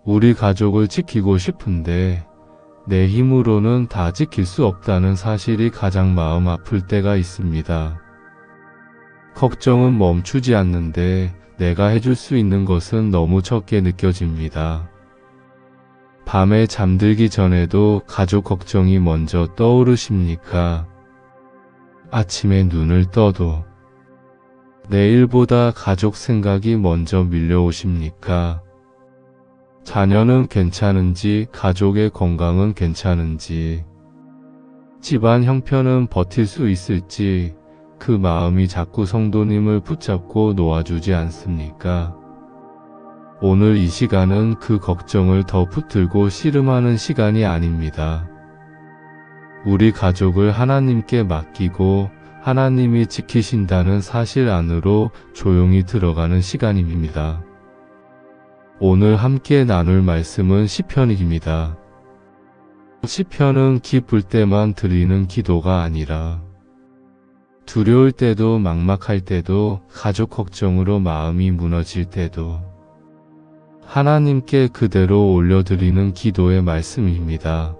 우리 가족을 지키고 싶은데 내 힘으로는 다 지킬 수 없다는 사실이 가장 마음 아플 때가 있습니다. 걱정은 멈추지 않는데 내가 해줄 수 있는 것은 너무 적게 느껴집니다. 밤에 잠들기 전에도 가족 걱정이 먼저 떠오르십니까? 아침에 눈을 떠도 내일보다 가족 생각이 먼저 밀려오십니까? 자녀는 괜찮은지, 가족의 건강은 괜찮은지, 집안 형편은 버틸 수 있을지 그 마음이 자꾸 성도님을 붙잡고 놓아주지 않습니까? 오늘 이 시간은 그 걱정을 더 붙들고 씨름하는 시간이 아닙니다. 우리 가족을 하나님께 맡기고 하나님이 지키신다는 사실 안으로 조용히 들어가는 시간입니다. 오늘 함께 나눌 말씀은 시편입니다. 시편은 기쁠 때만 드리는 기도가 아니라 두려울 때도 막막할 때도 가족 걱정으로 마음이 무너질 때도 하나님께 그대로 올려드리는 기도의 말씀입니다.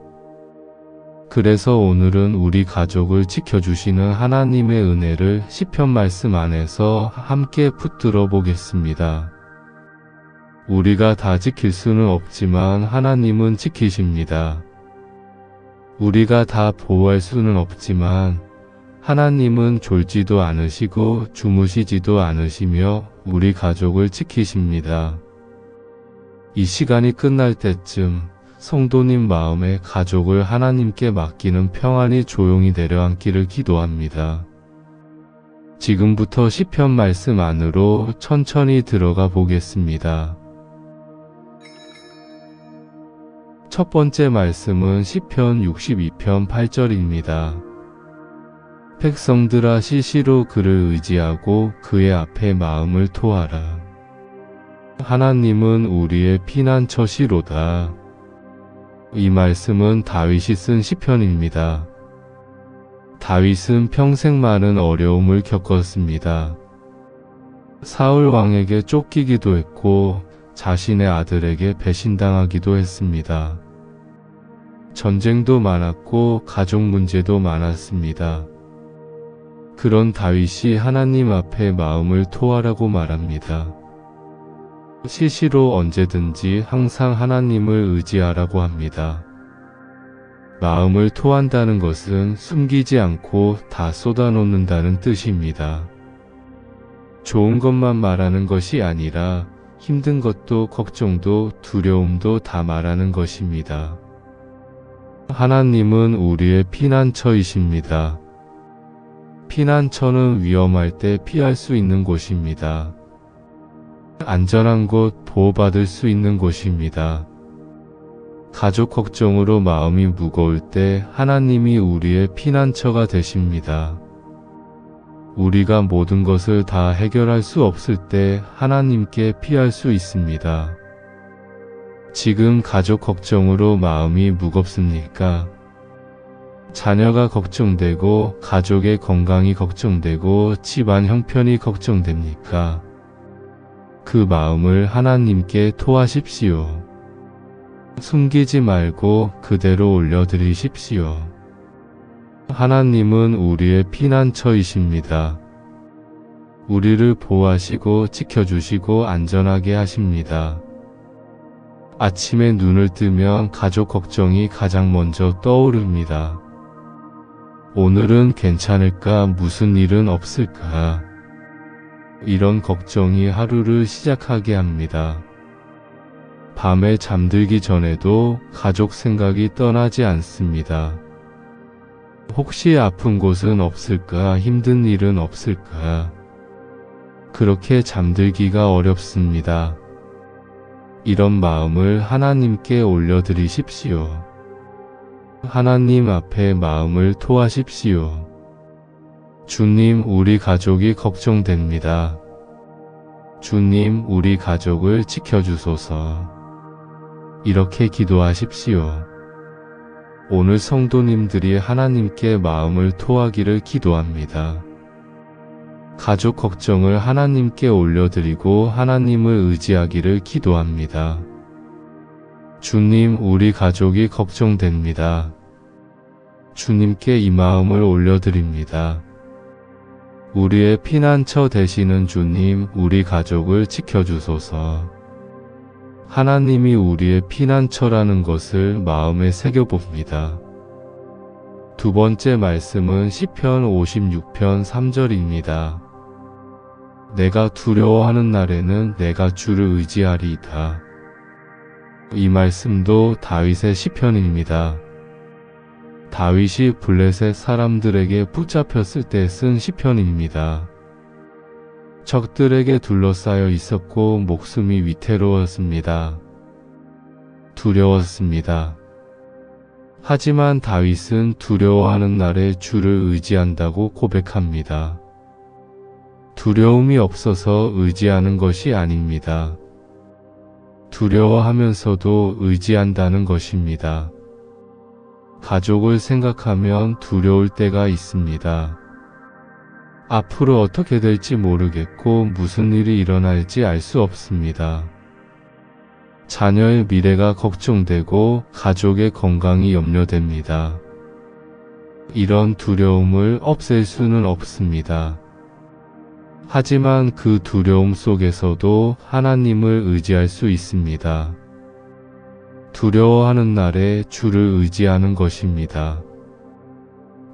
그래서 오늘은 우리 가족을 지켜주시는 하나님의 은혜를 시편 말씀 안에서 함께 붙들어 보겠습니다. 우리가 다 지킬 수는 없지만 하나님은 지키십니다. 우리가 다 보호할 수는 없지만 하나님은 졸지도 않으시고 주무시지도 않으시며 우리 가족을 지키십니다. 이 시간이 끝날 때쯤 성도님 마음에 가족을 하나님께 맡기는 평안이 조용히 내려앉기를 기도합니다. 지금부터 시편 말씀 안으로 천천히 들어가 보겠습니다. 첫 번째 말씀은 시편 62편 8절입니다. 백성들아 시시로 그를 의지하고 그의 앞에 마음을 토하라. 하나님은 우리의 피난처시로다. 이 말씀은 다윗이 쓴 시편입니다. 다윗은 평생 많은 어려움을 겪었습니다. 사울 왕에게 쫓기기도 했고 자신의 아들에게 배신당하기도 했습니다. 전쟁도 많았고 가족 문제도 많았습니다. 그런 다윗이 하나님 앞에 마음을 토하라고 말합니다. 시시로 언제든지 항상 하나님을 의지하라고 합니다. 마음을 토한다는 것은 숨기지 않고 다 쏟아놓는다는 뜻입니다. 좋은 것만 말하는 것이 아니라 힘든 것도 걱정도 두려움도 다 말하는 것입니다. 하나님은 우리의 피난처이십니다. 피난처는 위험할 때 피할 수 있는 곳입니다. 안전한 곳, 보호받을 수 있는 곳입니다. 가족 걱정으로 마음이 무거울 때 하나님이 우리의 피난처가 되십니다. 우리가 모든 것을 다 해결할 수 없을 때 하나님께 피할 수 있습니다. 지금 가족 걱정으로 마음이 무겁습니까? 자녀가 걱정되고 가족의 건강이 걱정되고 집안 형편이 걱정됩니까? 그 마음을 하나님께 토하십시오. 숨기지 말고 그대로 올려드리십시오. 하나님은 우리의 피난처이십니다. 우리를 보호하시고 지켜주시고 안전하게 하십니다. 아침에 눈을 뜨면 가족 걱정이 가장 먼저 떠오릅니다. 오늘은 괜찮을까? 무슨 일은 없을까? 이런 걱정이 하루를 시작하게 합니다. 밤에 잠들기 전에도 가족 생각이 떠나지 않습니다. 혹시 아픈 곳은 없을까? 힘든 일은 없을까? 그렇게 잠들기가 어렵습니다. 이런 마음을 하나님께 올려드리십시오. 하나님 앞에 마음을 토하십시오. 주님, 우리 가족이 걱정됩니다. 주님, 우리 가족을 지켜주소서. 이렇게 기도하십시오. 오늘 성도님들이 하나님께 마음을 토하기를 기도합니다. 가족 걱정을 하나님께 올려드리고 하나님을 의지하기를 기도합니다. 주님, 우리 가족이 걱정됩니다. 주님께 이 마음을 올려드립니다. 우리의 피난처 되시는 주님, 우리 가족을 지켜주소서. 하나님이 우리의 피난처라는 것을 마음에 새겨봅니다. 두 번째 말씀은 시편 56편 3절입니다. 내가 두려워하는 날에는 내가 주를 의지하리이다. 이 말씀도 다윗의 시편입니다. 다윗이 블레셋 사람들에게 붙잡혔을 때 쓴 시편입니다. 적들에게 둘러싸여 있었고 목숨이 위태로웠습니다. 두려웠습니다. 하지만 다윗은 두려워하는 날에 주를 의지한다고 고백합니다. 두려움이 없어서 의지하는 것이 아닙니다. 두려워하면서도 의지한다는 것입니다. 가족을 생각하면 두려울 때가 있습니다. 앞으로 어떻게 될지 모르겠고 무슨 일이 일어날지 알 수 없습니다. 자녀의 미래가 걱정되고 가족의 건강이 염려됩니다. 이런 두려움을 없앨 수는 없습니다. 하지만 그 두려움 속에서도 하나님을 의지할 수 있습니다. 두려워하는 날에 주를 의지하는 것입니다.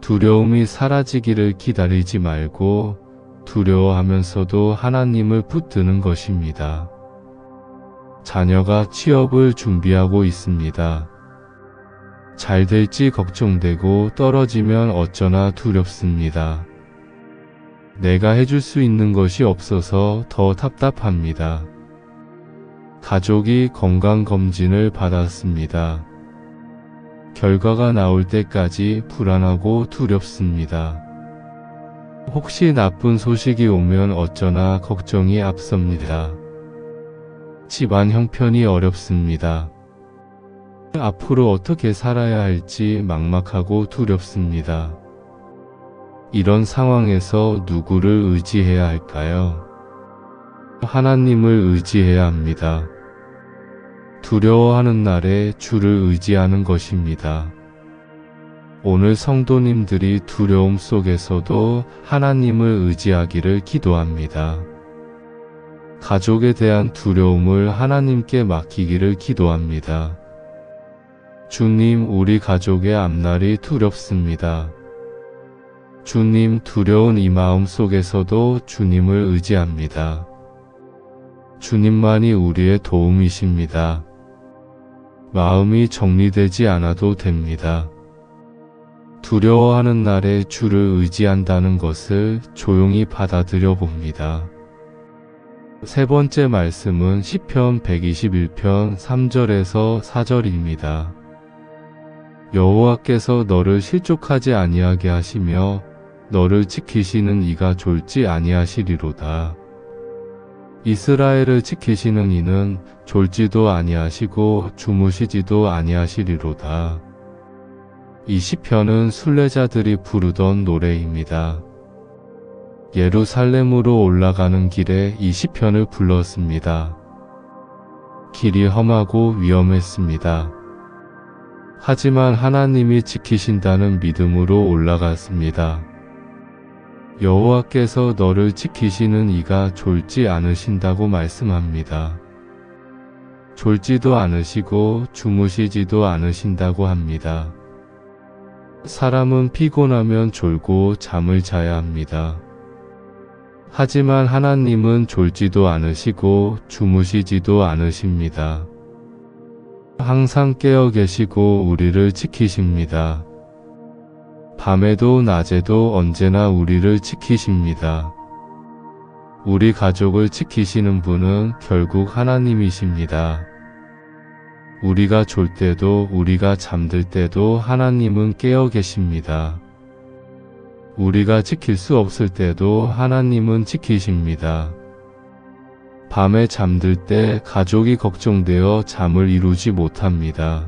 두려움이 사라지기를 기다리지 말고 두려워하면서도 하나님을 붙드는 것입니다. 자녀가 취업을 준비하고 있습니다. 잘 될지 걱정되고 떨어지면 어쩌나 두렵습니다. 내가 해줄 수 있는 것이 없어서 더 답답합니다. 가족이 건강검진을 받았습니다. 결과가 나올 때까지 불안하고 두렵습니다. 혹시 나쁜 소식이 오면 어쩌나 걱정이 앞섭니다. 집안 형편이 어렵습니다. 앞으로 어떻게 살아야 할지 막막하고 두렵습니다. 이런 상황에서 누구를 의지해야 할까요? 하나님을 의지해야 합니다. 두려워하는 날에 주를 의지하는 것입니다. 오늘 성도님들이 두려움 속에서도 하나님을 의지하기를 기도합니다. 가족에 대한 두려움을 하나님께 맡기기를 기도합니다. 주님, 우리 가족의 앞날이 두렵습니다. 주님, 두려운 이 마음 속에서도 주님을 의지합니다. 주님만이 우리의 도움이십니다. 마음이 정리되지 않아도 됩니다. 두려워하는 날에 주를 의지한다는 것을 조용히 받아들여 봅니다. 세 번째 말씀은 시편 121편 3절에서 4절입니다. 여호와께서 너를 실족하지 아니하게 하시며 너를 지키시는 이가 졸지 아니하시리로다. 이스라엘을 지키시는 이는 졸지도 아니하시고 주무시지도 아니하시리로다. 이 시편은 순례자들이 부르던 노래입니다. 예루살렘으로 올라가는 길에 이 시편을 불렀습니다. 길이 험하고 위험했습니다. 하지만 하나님이 지키신다는 믿음으로 올라갔습니다. 여호와께서 너를 지키시는 이가 졸지 않으신다고 말씀합니다. 졸지도 않으시고 주무시지도 않으신다고 합니다. 사람은 피곤하면 졸고 잠을 자야 합니다. 하지만 하나님은 졸지도 않으시고 주무시지도 않으십니다. 항상 깨어 계시고 우리를 지키십니다. 밤에도 낮에도 언제나 우리를 지키십니다. 우리 가족을 지키시는 분은 결국 하나님이십니다. 우리가 졸 때도 우리가 잠들 때도 하나님은 깨어 계십니다. 우리가 지킬 수 없을 때도 하나님은 지키십니다. 밤에 잠들 때 가족이 걱정되어 잠을 이루지 못합니다.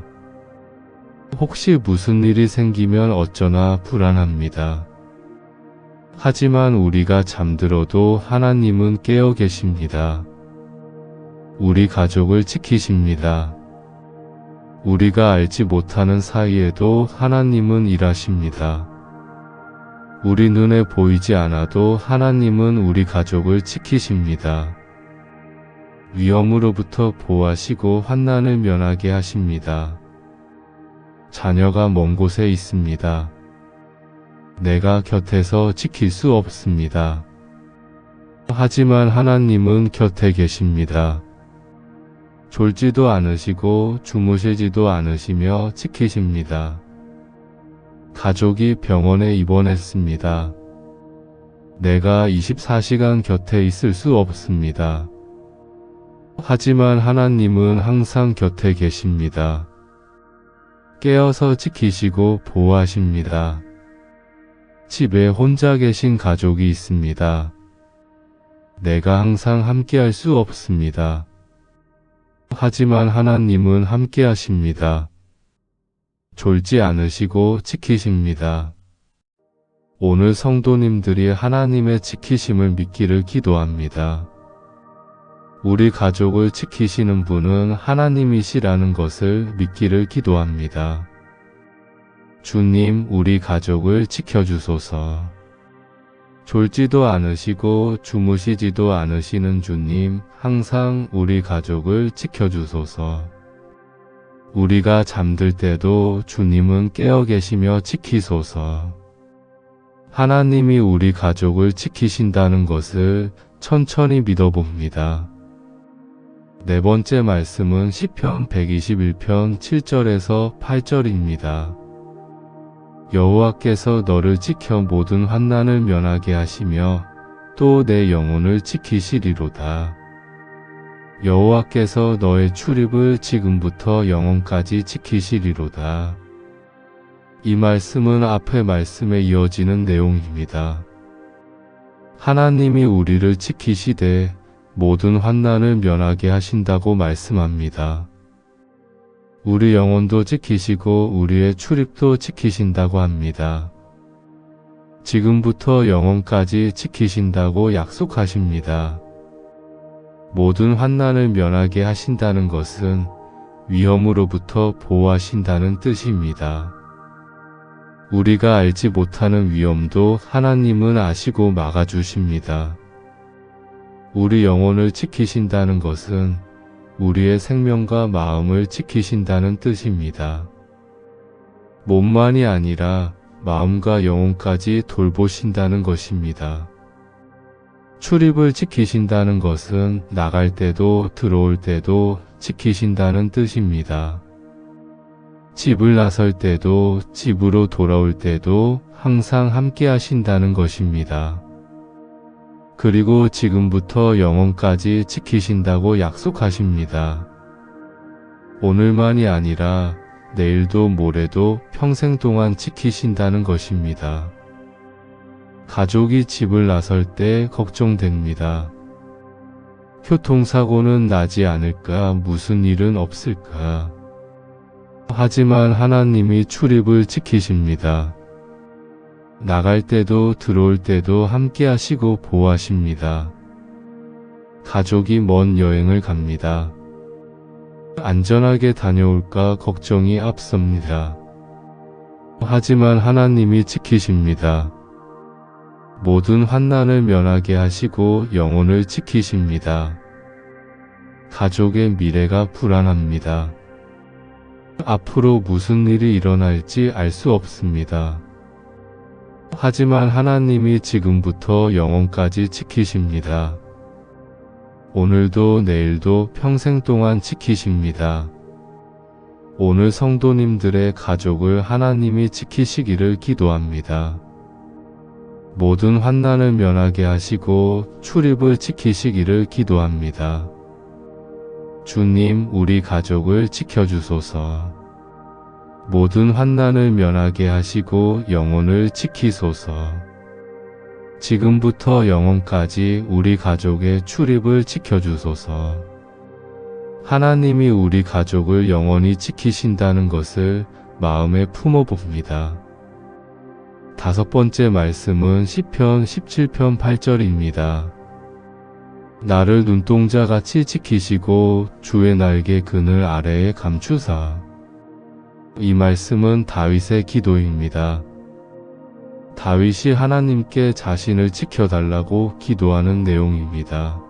혹시 무슨 일이 생기면 어쩌나 불안합니다. 하지만 우리가 잠들어도 하나님은 깨어 계십니다. 우리 가족을 지키십니다. 우리가 알지 못하는 사이에도 하나님은 일하십니다. 우리 눈에 보이지 않아도 하나님은 우리 가족을 지키십니다. 위험으로부터 보호하시고 환난을 면하게 하십니다. 자녀가 먼 곳에 있습니다. 내가 곁에서 지킬 수 없습니다. 하지만 하나님은 곁에 계십니다. 졸지도 않으시고 주무시지도 않으시며 지키십니다. 가족이 병원에 입원했습니다. 내가 24시간 곁에 있을 수 없습니다. 하지만 하나님은 항상 곁에 계십니다. 깨어서 지키시고 보호하십니다. 집에 혼자 계신 가족이 있습니다. 내가 항상 함께할 수 없습니다. 하지만 하나님은 함께 하십니다. 졸지 않으시고 지키십니다. 오늘 성도님들이 하나님의 지키심을 믿기를 기도합니다. 우리 가족을 지키시는 분은 하나님이시라는 것을 믿기를 기도합니다. 주님, 우리 가족을 지켜주소서. 졸지도 않으시고 주무시지도 않으시는 주님, 항상 우리 가족을 지켜주소서. 우리가 잠들 때도 주님은 깨어 계시며 지키소서. 하나님이 우리 가족을 지키신다는 것을 천천히 믿어봅니다. 네 번째 말씀은 시편 121편 7절에서 8절입니다. 여호와께서 너를 지켜 모든 환난을 면하게 하시며 또 내 영혼을 지키시리로다. 여호와께서 너의 출입을 지금부터 영원까지 지키시리로다. 이 말씀은 앞의 말씀에 이어지는 내용입니다. 하나님이 우리를 지키시되 모든 환난을 면하게 하신다고 말씀합니다. 우리 영혼도 지키시고 우리의 출입도 지키신다고 합니다. 지금부터 영원까지 지키신다고 약속하십니다. 모든 환난을 면하게 하신다는 것은 위험으로부터 보호하신다는 뜻입니다. 우리가 알지 못하는 위험도 하나님은 아시고 막아주십니다. 우리 영혼을 지키신다는 것은 우리의 생명과 마음을 지키신다는 뜻입니다. 몸만이 아니라 마음과 영혼까지 돌보신다는 것입니다. 출입을 지키신다는 것은 나갈 때도 들어올 때도 지키신다는 뜻입니다. 집을 나설 때도 집으로 돌아올 때도 항상 함께 하신다는 것입니다. 그리고 지금부터 영원까지 지키신다고 약속하십니다. 오늘만이 아니라 내일도 모레도 평생 동안 지키신다는 것입니다. 가족이 집을 나설 때 걱정됩니다. 교통사고는 나지 않을까, 무슨 일은 없을까. 하지만 하나님이 출입을 지키십니다. 나갈 때도 들어올 때도 함께 하시고 보호하십니다. 가족이 먼 여행을 갑니다. 안전하게 다녀올까 걱정이 앞섭니다. 하지만 하나님이 지키십니다. 모든 환난을 면하게 하시고 영혼을 지키십니다. 가족의 미래가 불안합니다. 앞으로 무슨 일이 일어날지 알 수 없습니다. 하지만 하나님이 지금부터 영원까지 지키십니다. 오늘도 내일도 평생 동안 지키십니다. 오늘 성도님들의 가족을 하나님이 지키시기를 기도합니다. 모든 환난을 면하게 하시고 출입을 지키시기를 기도합니다. 주님, 우리 가족을 지켜주소서. 모든 환난을 면하게 하시고 영혼을 지키소서. 지금부터 영원까지 우리 가족의 출입을 지켜주소서. 하나님이 우리 가족을 영원히 지키신다는 것을 마음에 품어봅니다. 다섯 번째 말씀은 시편 17편 8절입니다. 나를 눈동자같이 지키시고 주의 날개 그늘 아래에 감추사 이 말씀은 다윗의 기도입니다. 다윗이 하나님께 자신을 지켜달라고 기도하는 내용입니다.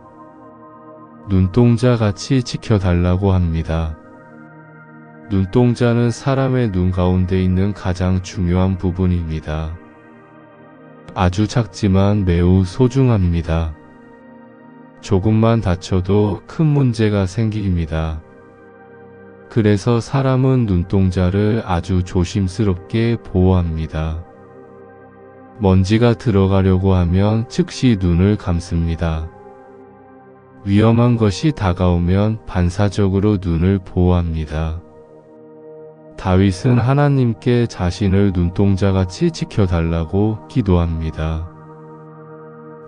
눈동자같이 지켜달라고 합니다. 눈동자는 사람의 눈 가운데 있는 가장 중요한 부분입니다. 아주 작지만 매우 소중합니다. 조금만 다쳐도 큰 문제가 생깁니다. 그래서 사람은 눈동자를 아주 조심스럽게 보호합니다. 먼지가 들어가려고 하면 즉시 눈을 감습니다. 위험한 것이 다가오면 반사적으로 눈을 보호합니다. 다윗은 하나님께 자신을 눈동자같이 지켜달라고 기도합니다.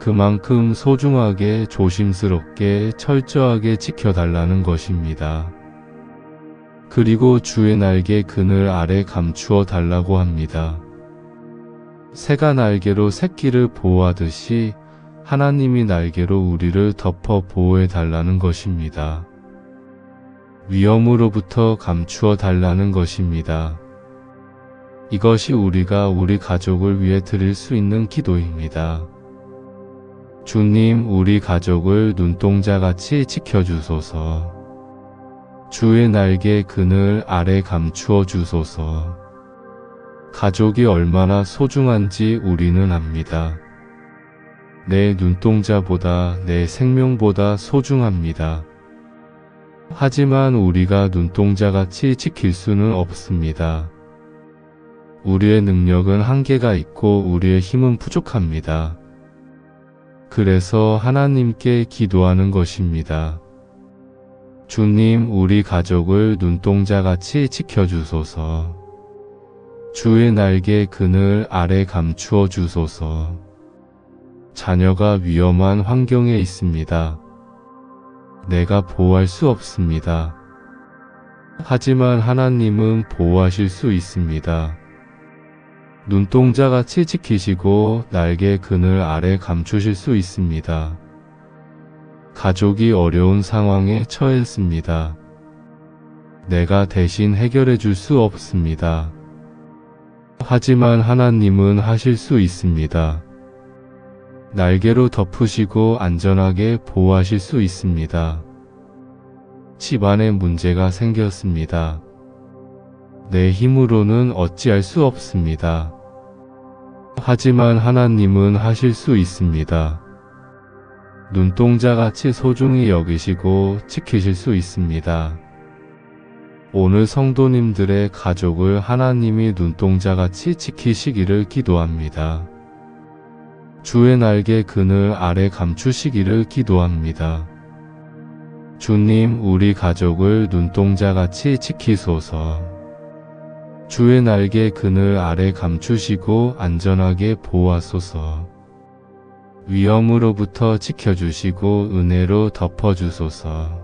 그만큼 소중하게, 조심스럽게, 철저하게 지켜달라는 것입니다. 그리고 주의 날개 그늘 아래 감추어 달라고 합니다. 새가 날개로 새끼를 보호하듯이 하나님이 날개로 우리를 덮어 보호해 달라는 것입니다. 위험으로부터 감추어 달라는 것입니다. 이것이 우리가 우리 가족을 위해 드릴 수 있는 기도입니다. 주님, 우리 가족을 눈동자같이 지켜주소서. 주의 날개 그늘 아래 감추어 주소서. 가족이 얼마나 소중한지 우리는 압니다. 내 눈동자보다, 내 생명보다 소중합니다. 하지만 우리가 눈동자같이 지킬 수는 없습니다. 우리의 능력은 한계가 있고 우리의 힘은 부족합니다. 그래서 하나님께 기도하는 것입니다. 주님, 우리 가족을 눈동자같이 지켜주소서. 주의 날개 그늘 아래 감추어 주소서. 자녀가 위험한 환경에 있습니다. 내가 보호할 수 없습니다. 하지만 하나님은 보호하실 수 있습니다. 눈동자같이 지키시고 날개 그늘 아래 감추실 수 있습니다. 가족이 어려운 상황에 처했습니다. 내가 대신 해결해 줄 수 없습니다. 하지만 하나님은 하실 수 있습니다. 날개로 덮으시고 안전하게 보호하실 수 있습니다. 집안에 문제가 생겼습니다. 내 힘으로는 어찌할 수 없습니다. 하지만 하나님은 하실 수 있습니다. 눈동자같이 소중히 여기시고 지키실 수 있습니다. 오늘 성도님들의 가족을 하나님이 눈동자같이 지키시기를 기도합니다. 주의 날개 그늘 아래 감추시기를 기도합니다. 주님, 우리 가족을 눈동자같이 지키소서. 주의 날개 그늘 아래 감추시고 안전하게 보호하소서. 위험으로부터 지켜주시고 은혜로 덮어주소서.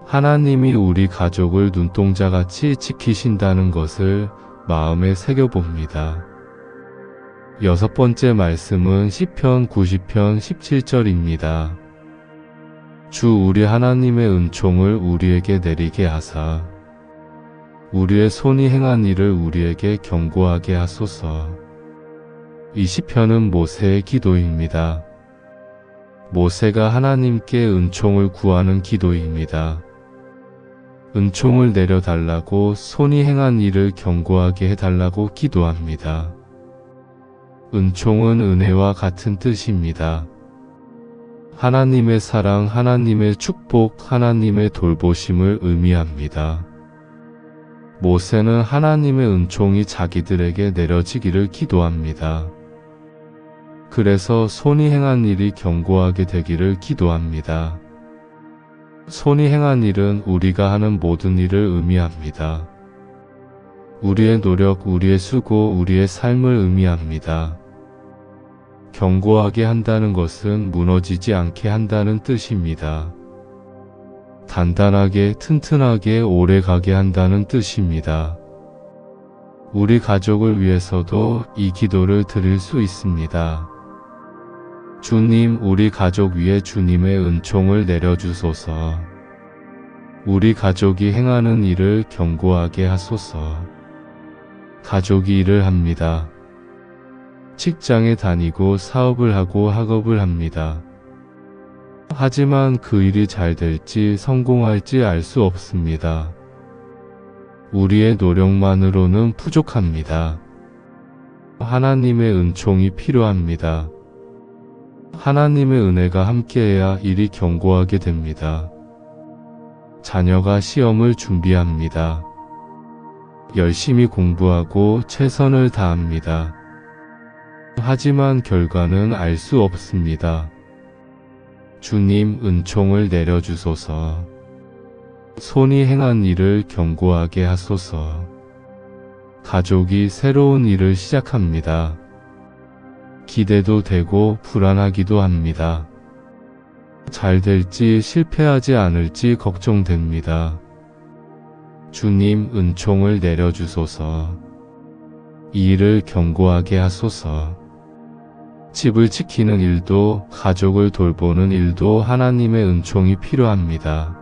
하나님이 우리 가족을 눈동자같이 지키신다는 것을 마음에 새겨봅니다. 6번째 말씀은 시편 90편 17절입니다. 주 우리 하나님의 은총을 우리에게 내리게 하사 우리의 손이 행한 일을 우리에게 경고하게 하소서. 이 시편은 모세의 기도입니다. 모세가 하나님께 은총을 구하는 기도입니다. 은총을 내려달라고, 손이 행한 일을 경고하게 해달라고 기도합니다. 은총은 은혜와 같은 뜻입니다. 하나님의 사랑, 하나님의 축복, 하나님의 돌보심을 의미합니다. 모세는 하나님의 은총이 자기들에게 내려지기를 기도합니다. 그래서 손이 행한 일이 견고하게 되기를 기도합니다. 손이 행한 일은 우리가 하는 모든 일을 의미합니다. 우리의 노력, 우리의 수고, 우리의 삶을 의미합니다. 견고하게 한다는 것은 무너지지 않게 한다는 뜻입니다. 단단하게, 튼튼하게, 오래가게 한다는 뜻입니다. 우리 가족을 위해서도 이 기도를 드릴 수 있습니다. 주님, 우리 가족 위에 주님의 은총을 내려주소서. 우리 가족이 행하는 일을 견고하게 하소서. 가족이 일을 합니다. 직장에 다니고 사업을 하고 학업을 합니다. 하지만 그 일이 잘 될지 성공할지 알 수 없습니다. 우리의 노력만으로는 부족합니다. 하나님의 은총이 필요합니다. 하나님의 은혜가 함께해야 일이 견고하게 됩니다. 자녀가 시험을 준비합니다. 열심히 공부하고 최선을 다합니다. 하지만 결과는 알 수 없습니다. 주님, 은총을 내려주소서. 손이 행한 일을 견고하게 하소서. 가족이 새로운 일을 시작합니다. 기대도 되고 불안하기도 합니다. 잘 될지 실패하지 않을지 걱정됩니다. 주님, 은총을 내려주소서. 이 일을 견고하게 하소서. 집을 지키는 일도 가족을 돌보는 일도 하나님의 은총이 필요합니다.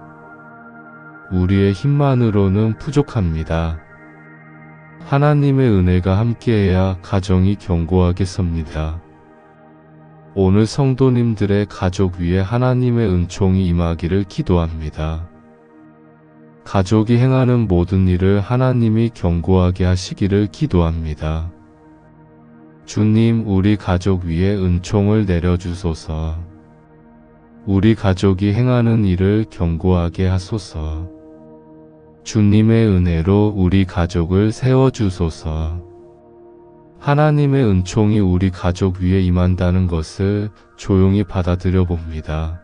우리의 힘만으로는 부족합니다. 하나님의 은혜가 함께해야 가정이 견고하게 섭니다. 오늘 성도님들의 가족 위에 하나님의 은총이 임하기를 기도합니다. 가족이 행하는 모든 일을 하나님이 견고하게 하시기를 기도합니다. 주님, 우리 가족 위에 은총을 내려주소서. 우리 가족이 행하는 일을 견고하게 하소서. 주님의 은혜로 우리 가족을 세워주소서. 하나님의 은총이 우리 가족 위에 임한다는 것을 조용히 받아들여 봅니다.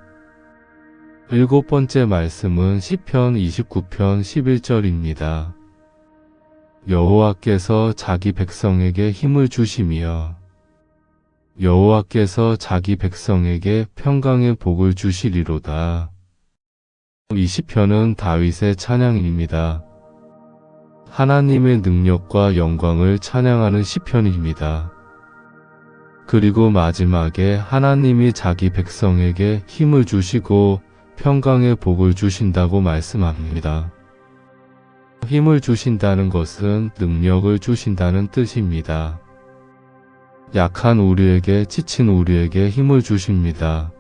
7번째 말씀은 시편 29편 11절입니다. 여호와께서 자기 백성에게 힘을 주시며 여호와께서 자기 백성에게 평강의 복을 주시리로다. 이 시편은 다윗의 찬양입니다. 하나님의 능력과 영광을 찬양하는 시편입니다. 그리고 마지막에 하나님이 자기 백성에게 힘을 주시고 평강의 복을 주신다고 말씀합니다. 힘을 주신다는 것은 능력을 주신다는 뜻입니다. 약한 우리에게, 지친 우리에게 힘을 주십니다.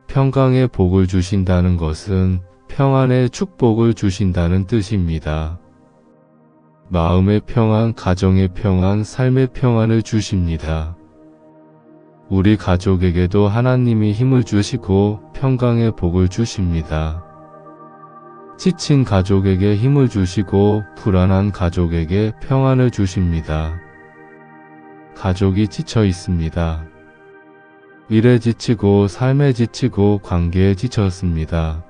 평강의 복을 주신다는 것은 평안의 축복을 주신다는 뜻입니다. 마음의 평안, 가정의 평안, 삶의 평안을 주십니다. 우리 가족에게도 하나님이 힘을 주시고 평강의 복을 주십니다. 지친 가족에게 힘을 주시고 불안한 가족에게 평안을 주십니다. 가족이 지쳐 있습니다. 일에 지치고 삶에 지치고 관계에 지쳤습니다.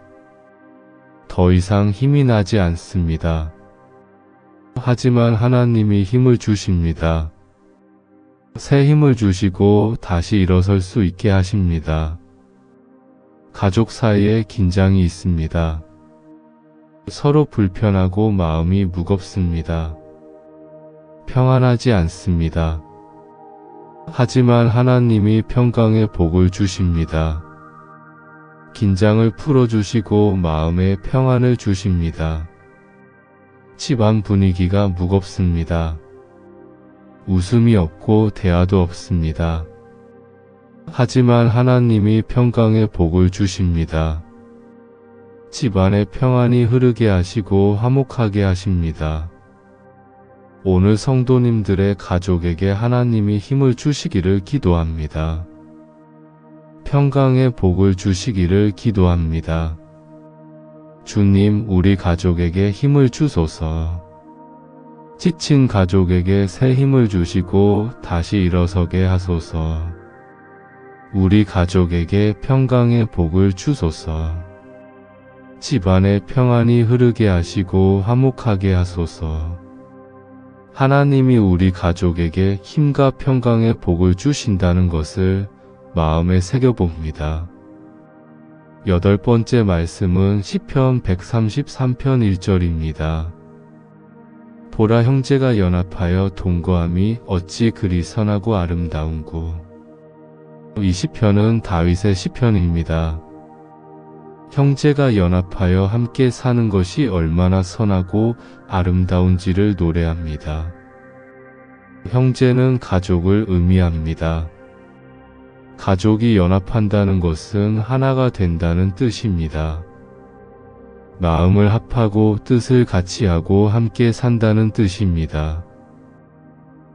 더 이상 힘이 나지 않습니다. 하지만 하나님이 힘을 주십니다. 새 힘을 주시고 다시 일어설 수 있게 하십니다. 가족 사이에 긴장이 있습니다. 서로 불편하고 마음이 무겁습니다. 평안하지 않습니다. 하지만 하나님이 평강의 복을 주십니다. 긴장을 풀어주시고 마음의 평안을 주십니다. 집안 분위기가 무겁습니다. 웃음이 없고 대화도 없습니다. 하지만 하나님이 평강의 복을 주십니다. 집안의 평안이 흐르게 하시고 화목하게 하십니다. 오늘 성도님들의 가족에게 하나님이 힘을 주시기를 기도합니다. 평강의 복을 주시기를 기도합니다. 주님, 우리 가족에게 힘을 주소서. 지친 가족에게 새 힘을 주시고 다시 일어서게 하소서. 우리 가족에게 평강의 복을 주소서. 집안의 평안이 흐르게 하시고 화목하게 하소서. 하나님이 우리 가족에게 힘과 평강의 복을 주신다는 것을 마음에 새겨봅니다. 8번째 말씀은 시편 133편 1절입니다. 보라, 형제가 연합하여 동거함이 어찌 그리 선하고 아름다운고. 이 시편은 다윗의 시편입니다. 형제가 연합하여 함께 사는 것이 얼마나 선하고 아름다운지를 노래합니다. 형제는 가족을 의미합니다. 가족이 연합한다는 것은 하나가 된다는 뜻입니다. 마음을 합하고 뜻을 같이 하고 함께 산다는 뜻입니다.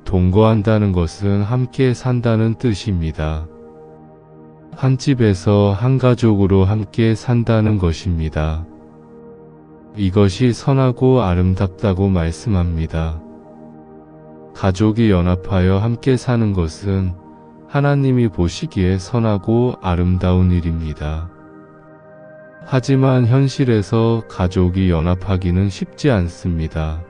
동거한다는 것은 함께 산다는 뜻입니다. 한 집에서 한 가족으로 함께 산다는 것입니다. 이것이 선하고 아름답다고 말씀합니다. 가족이 연합하여 함께 사는 것은 하나님이 보시기에 선하고 아름다운 일입니다. 하지만 현실에서 가족이 연합하기는 쉽지 않습니다.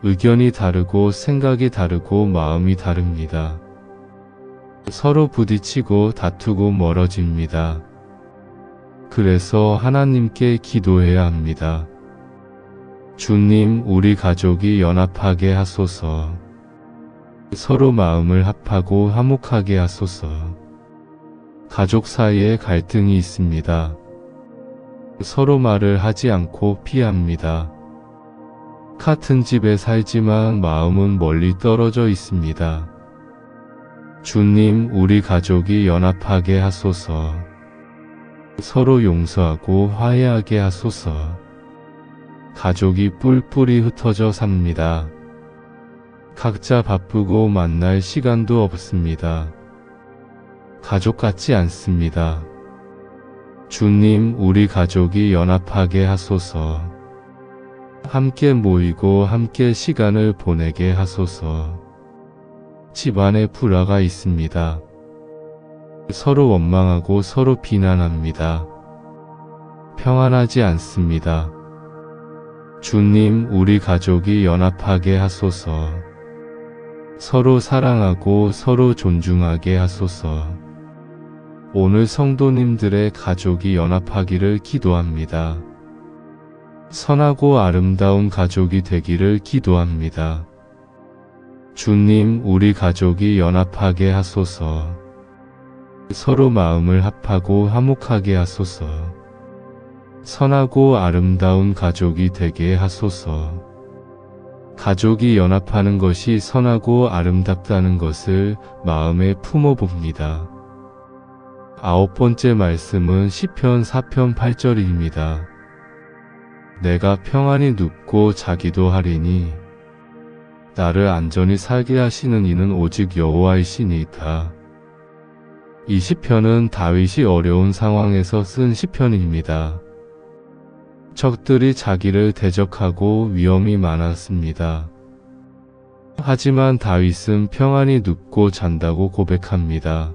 의견이 다르고 생각이 다르고 마음이 다릅니다. 서로 부딪히고 다투고 멀어집니다. 그래서 하나님께 기도해야 합니다. 주님, 우리 가족이 연합하게 하소서. 서로 마음을 합하고 화목하게 하소서. 가족 사이에 갈등이 있습니다. 서로 말을 하지 않고 피합니다. 같은 집에 살지만 마음은 멀리 떨어져 있습니다. 주님, 우리 가족이 연합하게 하소서. 서로 용서하고 화해하게 하소서. 가족이 뿔뿔이 흩어져 삽니다. 각자 바쁘고 만날 시간도 없습니다. 가족 같지 않습니다. 주님, 우리 가족이 연합하게 하소서. 함께 모이고 함께 시간을 보내게 하소서. 집안에 불화가 있습니다. 서로 원망하고 서로 비난합니다. 평안하지 않습니다. 주님, 우리 가족이 연합하게 하소서. 서로 사랑하고 서로 존중하게 하소서. 오늘 성도님들의 가족이 연합하기를 기도합니다. 선하고 아름다운 가족이 되기를 기도합니다. 주님, 우리 가족이 연합하게 하소서. 서로 마음을 합하고 화목하게 하소서. 선하고 아름다운 가족이 되게 하소서. 가족이 연합하는 것이 선하고 아름답다는 것을 마음에 품어봅니다. 9번째 말씀은 시편 4편 8절입니다. 내가 평안히 눕고 자기도 하리니 나를 안전히 살게 하시는 이는 오직 여호와이시니이다. 이 시편은 다윗이 어려운 상황에서 쓴 시편입니다. 적들이 자기를 대적하고 위험이 많았습니다. 하지만 다윗은 평안히 눕고 잔다고 고백합니다.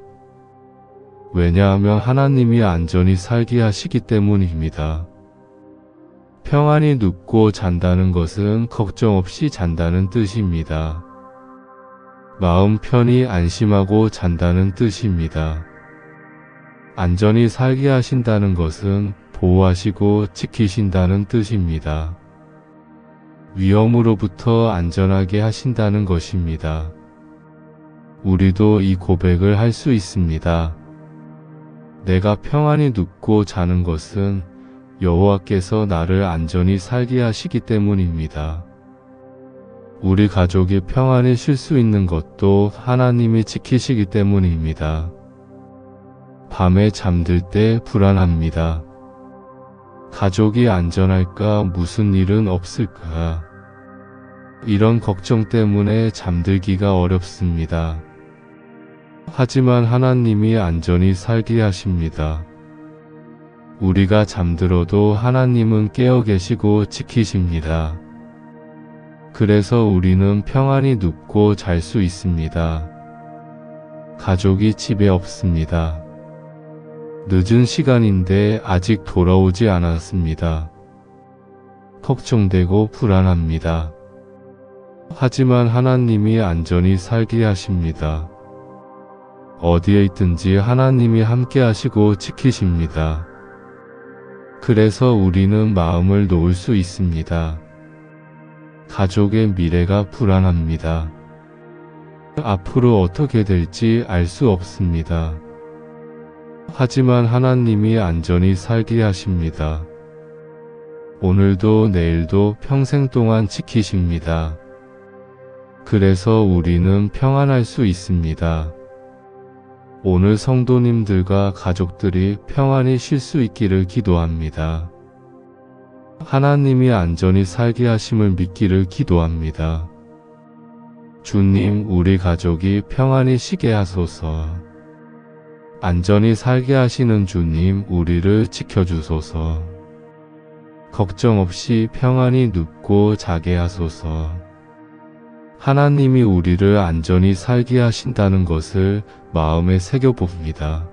왜냐하면 하나님이 안전히 살게 하시기 때문입니다. 평안히 눕고 잔다는 것은 걱정 없이 잔다는 뜻입니다. 마음 편히 안심하고 잔다는 뜻입니다. 안전히 살게 하신다는 것은 보호하시고 지키신다는 뜻입니다. 위험으로부터 안전하게 하신다는 것입니다. 우리도 이 고백을 할 수 있습니다. 내가 평안히 눕고 자는 것은 여호와께서 나를 안전히 살게 하시기 때문입니다. 우리 가족이 평안히 쉴 수 있는 것도 하나님이 지키시기 때문입니다. 밤에 잠들 때 불안합니다. 가족이 안전할까? 무슨 일은 없을까? 이런 걱정 때문에 잠들기가 어렵습니다. 하지만 하나님이 안전히 살게 하십니다. 우리가 잠들어도 하나님은 깨어 계시고 지키십니다. 그래서 우리는 평안히 눕고 잘 수 있습니다. 가족이 집에 없습니다. 늦은 시간인데 아직 돌아오지 않았습니다. 걱정되고 불안합니다. 하지만 하나님이 안전히 살게 하십니다. 어디에 있든지 하나님이 함께 하시고 지키십니다. 그래서 우리는 마음을 놓을 수 있습니다. 가족의 미래가 불안합니다. 앞으로 어떻게 될지 알 수 없습니다. 하지만 하나님이 안전히 살게 하십니다. 오늘도 내일도 평생 동안 지키십니다. 그래서 우리는 평안할 수 있습니다. 오늘 성도님들과 가족들이 평안히 쉴 수 있기를 기도합니다. 하나님이 안전히 살게 하심을 믿기를 기도합니다. 주님, 우리 가족이 평안히 쉬게 하소서. 안전히 살게 하시는 주님, 우리를 지켜주소서. 걱정 없이 평안히 눕고 자게 하소서. 하나님이 우리를 안전히 살게 하신다는 것을 마음에 새겨봅니다.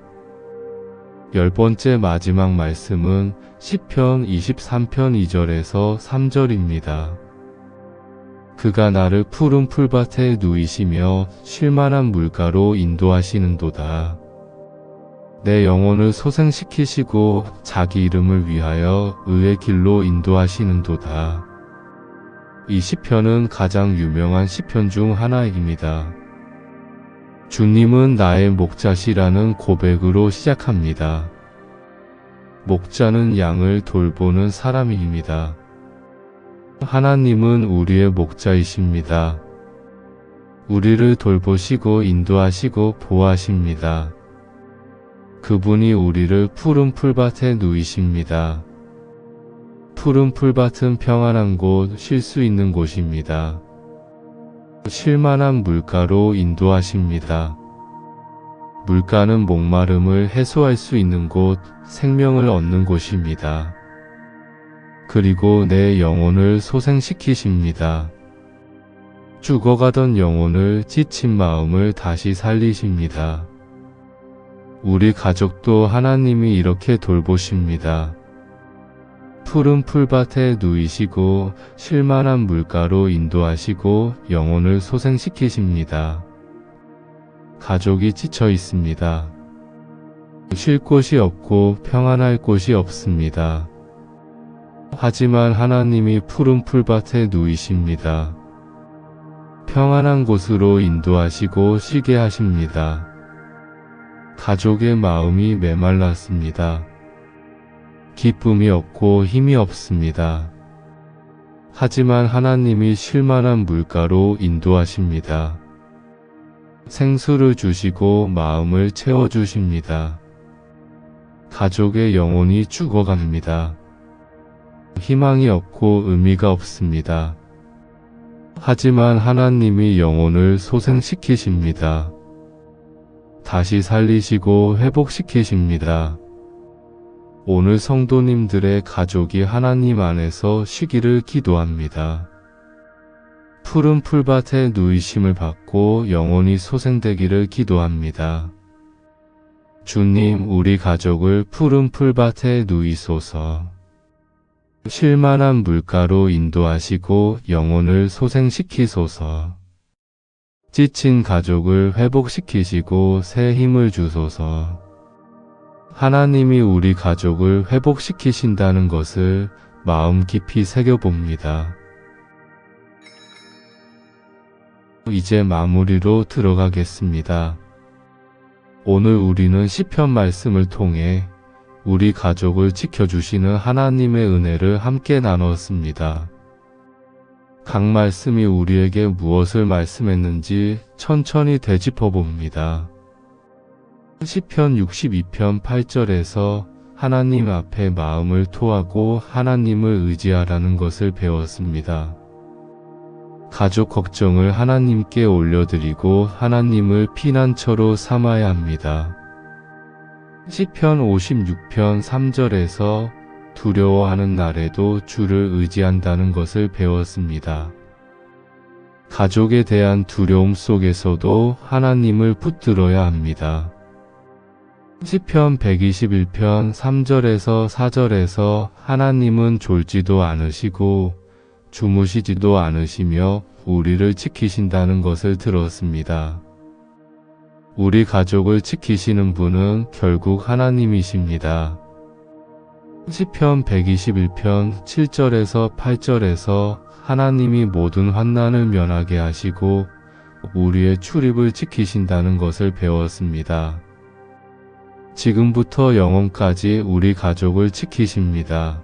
10번째 마지막 말씀은 시편 23편 2절에서 3절입니다. 그가 나를 푸른 풀밭에 누이시며 쉴만한 물가로 인도하시는도다. 내 영혼을 소생시키시고 자기 이름을 위하여 의의 길로 인도하시는도다. 이 시편은 가장 유명한 시편 중 하나입니다. 주님은 나의 목자시라는 고백으로 시작합니다. 목자는 양을 돌보는 사람입니다. 하나님은 우리의 목자이십니다. 우리를 돌보시고 인도하시고 보호하십니다. 그분이 우리를 푸른 풀밭에 누이십니다. 푸른 풀밭은 평안한 곳, 쉴 수 있는 곳입니다. 쉴만한 물가로 인도하십니다. 물가는 목마름을 해소할 수 있는 곳, 생명을 얻는 곳입니다. 그리고 내 영혼을 소생시키십니다. 죽어가던 영혼을 지친 마음을 다시 살리십니다. 우리 가족도 하나님이 이렇게 돌보십니다. 푸른 풀밭에 누이시고 쉴만한 물가로 인도하시고 영혼을 소생시키십니다. 가족이 지쳐 있습니다. 쉴 곳이 없고 평안할 곳이 없습니다. 하지만 하나님이 푸른 풀밭에 누이십니다. 평안한 곳으로 인도하시고 쉬게 하십니다. 가족의 마음이 메말랐습니다. 기쁨이 없고 힘이 없습니다. 하지만 하나님이 쉴만한 물가로 인도하십니다. 생수를 주시고 마음을 채워주십니다. 가족의 영혼이 죽어갑니다. 희망이 없고 의미가 없습니다. 하지만 하나님이 영혼을 소생시키십니다. 다시 살리시고 회복시키십니다. 오늘 성도님들의 가족이 하나님 안에서 쉬기를 기도합니다. 푸른 풀밭에 누이심을 받고 영혼이 소생되기를 기도합니다. 주님, 우리 가족을 푸른 풀밭에 누이소서. 쉴만한 물가로 인도하시고 영혼을 소생시키소서. 지친 가족을 회복시키시고 새 힘을 주소서. 하나님이 우리 가족을 회복시키신다는 것을 마음 깊이 새겨봅니다. 이제 마무리로 들어가겠습니다. 오늘 우리는 시편 말씀을 통해 우리 가족을 지켜주시는 하나님의 은혜를 함께 나눴습니다. 각 말씀이 우리에게 무엇을 말씀했는지 천천히 되짚어봅니다. 시편 62편 8절에서 하나님 앞에 마음을 토하고 하나님을 의지하라는 것을 배웠습니다. 가족 걱정을 하나님께 올려드리고 하나님을 피난처로 삼아야 합니다. 시편 56편 3절에서 두려워하는 날에도 주를 의지한다는 것을 배웠습니다. 가족에 대한 두려움 속에서도 하나님을 붙들어야 합니다. 시편 121편 3절에서 4절에서 하나님은 졸지도 않으시고 주무시지도 않으시며 우리를 지키신다는 것을 들었습니다. 우리 가족을 지키시는 분은 결국 하나님이십니다. 시편 121편 7절에서 8절에서 하나님이 모든 환난을 면하게 하시고 우리의 출입을 지키신다는 것을 배웠습니다. 지금부터 영원까지 우리 가족을 지키십니다.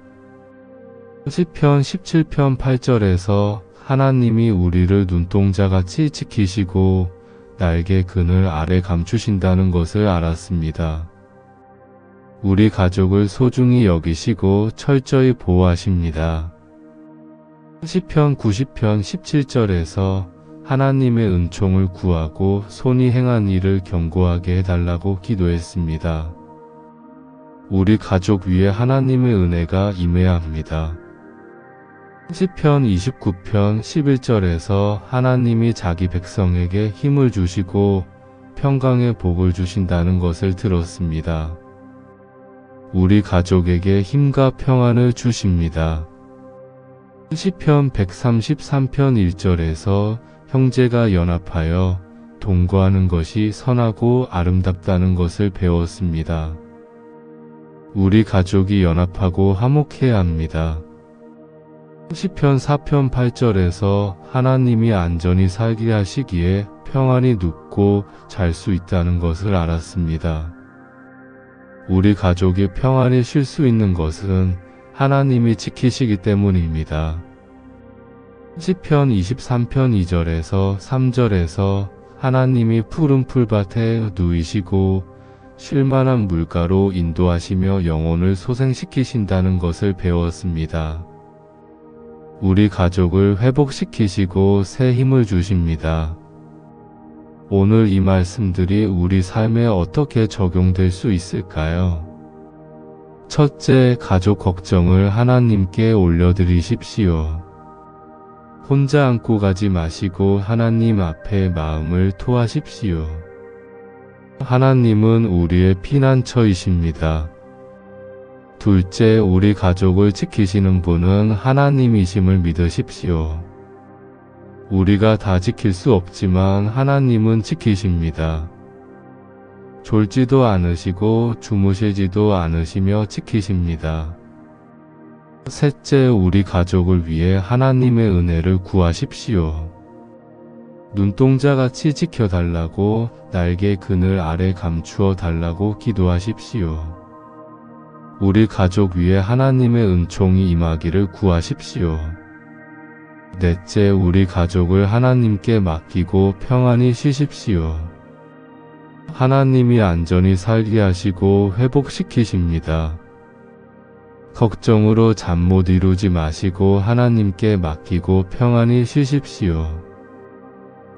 시편 17편 8절에서 하나님이 우리를 눈동자같이 지키시고 날개 그늘 아래 감추신다는 것을 알았습니다. 우리 가족을 소중히 여기시고 철저히 보호하십니다. 시편 90편 17절에서 하나님의 은총을 구하고 손이 행한 일을 경고하게 해달라고 기도했습니다. 우리 가족 위에 하나님의 은혜가 임해야 합니다. 시편 29편 11절에서 하나님이 자기 백성에게 힘을 주시고 평강의 복을 주신다는 것을 들었습니다. 우리 가족에게 힘과 평안을 주십니다. 시편 133편 1절에서 형제가 연합하여 동거하는 것이 선하고 아름답다는 것을 배웠습니다. 우리 가족이 연합하고 화목해야 합니다. 시편 4편 8절에서 하나님이 안전히 살게 하시기에 평안히 눕고 잘 수 있다는 것을 알았습니다. 우리 가족이 평안히 쉴 수 있는 것은 하나님이 지키시기 때문입니다. 시편 23편 2절에서 3절에서 하나님이 푸른 풀밭에 누이시고 쉴만한 물가로 인도하시며 영혼을 소생시키신다는 것을 배웠습니다. 우리 가족을 회복시키시고 새 힘을 주십니다. 오늘 이 말씀들이 우리 삶에 어떻게 적용될 수 있을까요? 첫째, 가족 걱정을 하나님께 올려드리십시오. 혼자 안고 가지 마시고 하나님 앞에 마음을 토하십시오. 하나님은 우리의 피난처이십니다. 둘째, 우리 가족을 지키시는 분은 하나님이심을 믿으십시오. 우리가 다 지킬 수 없지만 하나님은 지키십니다. 졸지도 않으시고 주무시지도 않으시며 지키십니다. 셋째, 우리 가족을 위해 하나님의 은혜를 구하십시오. 눈동자같이 지켜달라고 날개 그늘 아래 감추어 달라고 기도하십시오. 우리 가족 위에 하나님의 은총이 임하기를 구하십시오. 넷째, 우리 가족을 하나님께 맡기고 평안히 쉬십시오. 하나님이 안전히 살게 하시고 회복시키십니다. 걱정으로 잠 못 이루지 마시고 하나님께 맡기고 평안히 쉬십시오.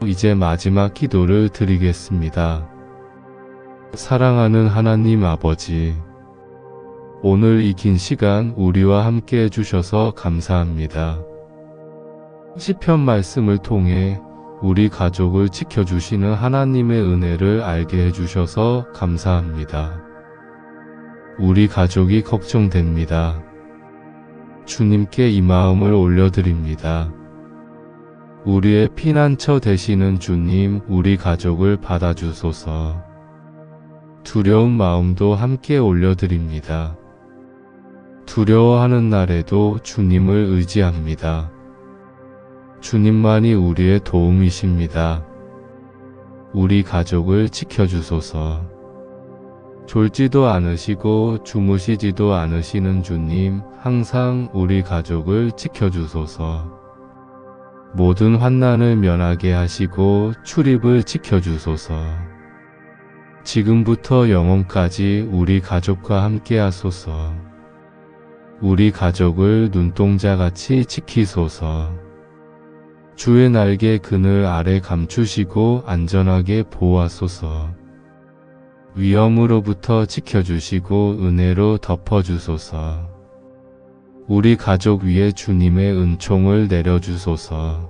이제 마지막 기도를 드리겠습니다. 사랑하는 하나님 아버지, 오늘 이 긴 시간 우리와 함께 해주셔서 감사합니다. 시편 말씀을 통해 우리 가족을 지켜주시는 하나님의 은혜를 알게 해주셔서 감사합니다. 우리 가족이 걱정됩니다. 주님께 이 마음을 올려드립니다. 우리의 피난처 되시는 주님, 우리 가족을 받아주소서. 두려운 마음도 함께 올려드립니다. 두려워하는 날에도 주님을 의지합니다. 주님만이 우리의 도움이십니다. 우리 가족을 지켜주소서. 졸지도 않으시고 주무시지도 않으시는 주님, 항상 우리 가족을 지켜주소서. 모든 환난을 면하게 하시고 출입을 지켜주소서. 지금부터 영원까지 우리 가족과 함께 하소서. 우리 가족을 눈동자같이 지키소서. 주의 날개 그늘 아래 감추시고 안전하게 보호하소서. 위험으로부터 지켜주시고 은혜로 덮어주소서. 우리 가족 위에 주님의 은총을 내려주소서.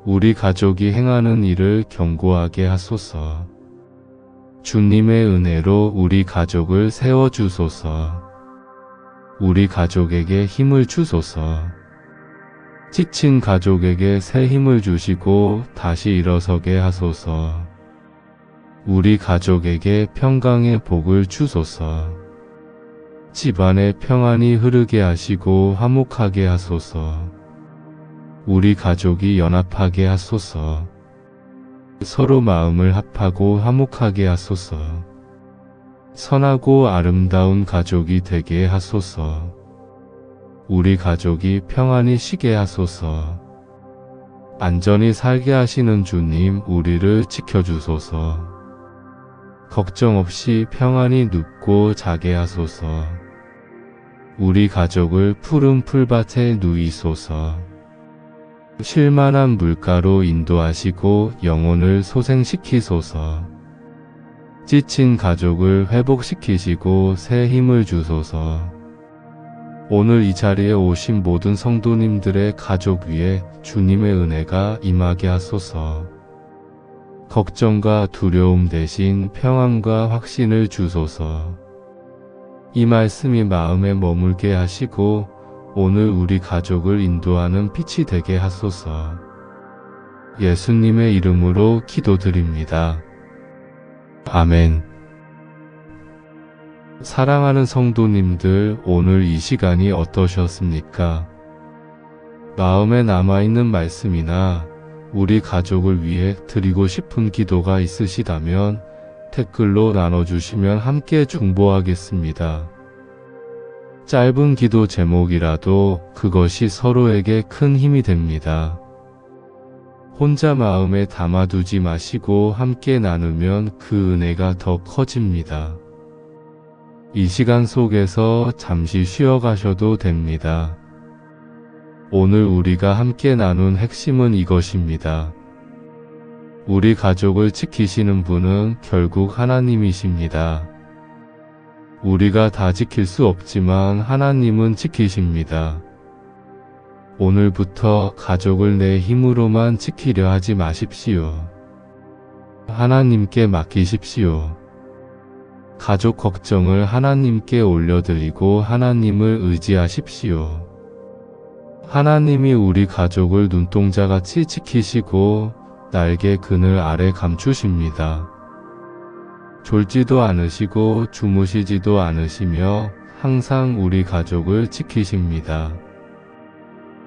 우리 가족이 행하는 일을 견고하게 하소서. 주님의 은혜로 우리 가족을 세워주소서. 우리 가족에게 힘을 주소서. 지친 가족에게 새 힘을 주시고 다시 일어서게 하소서. 우리 가족에게 평강의 복을 주소서. 집안에 평안이 흐르게 하시고 화목하게 하소서. 우리 가족이 연합하게 하소서. 서로 마음을 합하고 화목하게 하소서. 선하고 아름다운 가족이 되게 하소서. 우리 가족이 평안히 쉬게 하소서. 안전히 살게 하시는 주님, 우리를 지켜주소서. 걱정 없이 평안히 눕고 자게 하소서. 우리 가족을 푸른 풀밭에 누이소서. 쉴만한 물가로 인도하시고 영혼을 소생시키소서. 지친 가족을 회복시키시고 새 힘을 주소서. 오늘 이 자리에 오신 모든 성도님들의 가족 위에 주님의 은혜가 임하게 하소서. 걱정과 두려움 대신 평안과 확신을 주소서. 이 말씀이 마음에 머물게 하시고 오늘 우리 가족을 인도하는 빛이 되게 하소서. 예수님의 이름으로 기도드립니다. 아멘. 사랑하는 성도님들, 오늘 이 시간이 어떠셨습니까? 마음에 남아있는 말씀이나 우리 가족을 위해 드리고 싶은 기도가 있으시다면 댓글로 나눠주시면 함께 중보하겠습니다. 짧은 기도 제목이라도 그것이 서로에게 큰 힘이 됩니다. 혼자 마음에 담아두지 마시고 함께 나누면 그 은혜가 더 커집니다. 이 시간 속에서 잠시 쉬어가셔도 됩니다. 오늘 우리가 함께 나눈 핵심은 이것입니다. 우리 가족을 지키시는 분은 결국 하나님이십니다. 우리가 다 지킬 수 없지만 하나님은 지키십니다. 오늘부터 가족을 내 힘으로만 지키려 하지 마십시오. 하나님께 맡기십시오. 가족 걱정을 하나님께 올려드리고 하나님을 의지하십시오. 하나님이 우리 가족을 눈동자같이 지키시고 날개 그늘 아래 감추십니다. 졸지도 않으시고 주무시지도 않으시며 항상 우리 가족을 지키십니다.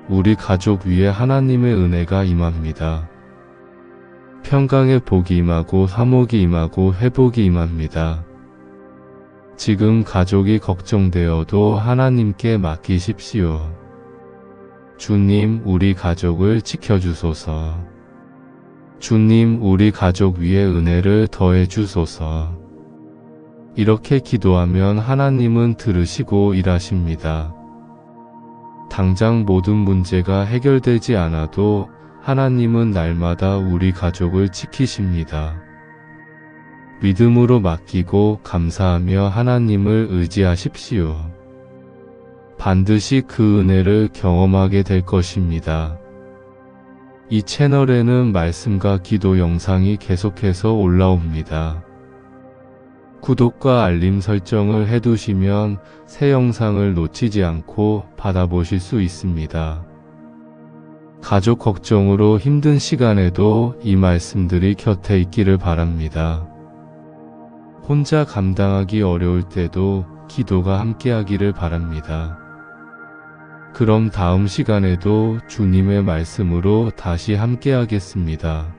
우리 가족 위에 하나님의 은혜가 임합니다. 평강의 복이 임하고 화목이 임하고 회복이 임합니다. 지금 가족이 걱정되어도 하나님께 맡기십시오. 주님, 우리 가족을 지켜주소서. 주님, 우리 가족 위에 은혜를 더해 주소서. 이렇게 기도하면 하나님은 들으시고 일하십니다. 당장 모든 문제가 해결되지 않아도 하나님은 날마다 우리 가족을 지키십니다. 믿음으로 맡기고 감사하며 하나님을 의지하십시오. 반드시 그 은혜를 경험하게 될 것입니다. 이 채널에는 말씀과 기도 영상이 계속해서 올라옵니다. 구독과 알림 설정을 해두시면 새 영상을 놓치지 않고 받아보실 수 있습니다. 가족 걱정으로 힘든 시간에도 이 말씀들이 곁에 있기를 바랍니다. 혼자 감당하기 어려울 때도 기도가 함께하기를 바랍니다. 그럼 다음 시간에도 주님의 말씀으로 다시 함께하겠습니다.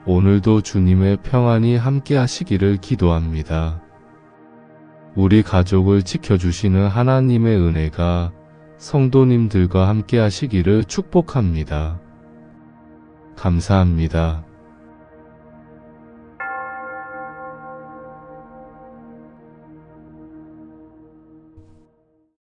오늘도 주님의 평안이 함께하시기를 기도합니다. 우리 가족을 지켜주시는 하나님의 은혜가 성도님들과 함께하시기를 축복합니다. 감사합니다.